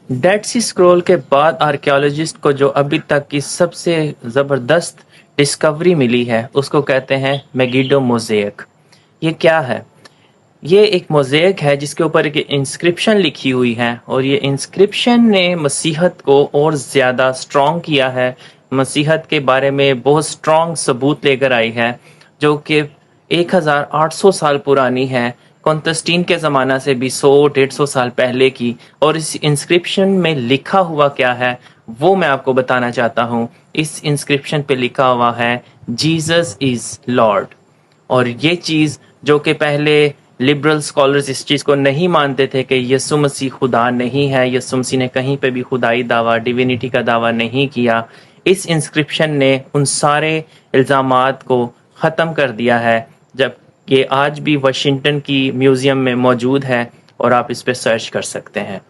Dead सी scroll के बाद archaeologist को जो अभी तक की सबसे ज़बरदस्त डिस्कवरी मिली है उसको कहते हैं मेगिडो मोज़ेक। ये क्या है? ये एक मोज़ेक है जिसके ऊपर एक इंस्क्रिप्शन लिखी हुई है और ये इंस्क्रिप्शन ने मसीहत को और ज़्यादा स्ट्रॉन्ग किया है। मसीहत के बारे में बहुत स्ट्रॉन्ग सबूत लेकर आई है जो कि 1800 साल पुरानी है, कॉन्स्टेंटीन के ज़माना से भी 100-150 साल पहले की। और इस इंस्क्रिप्शन में लिखा हुआ क्या है वो मैं आपको बताना चाहता हूँ। इस इंस्क्रिप्शन पे लिखा हुआ है जीसस इज़ लॉर्ड। और ये चीज़ जो कि पहले लिबरल स्कॉलर्स इस चीज़ को नहीं मानते थे कि यीशु मसीह खुदा नहीं है, यीशु मसीह ने कहीं पे भी खुदाई दावा, डिविनिटी का दावा नहीं किया। इस इंस्क्रिप्शन ने उन सारे इल्ज़ामात को ख़त्म कर दिया है, जब ये आज भी वाशिंगटन की म्यूज़ियम में मौजूद है और आप इस पे सर्च कर सकते हैं।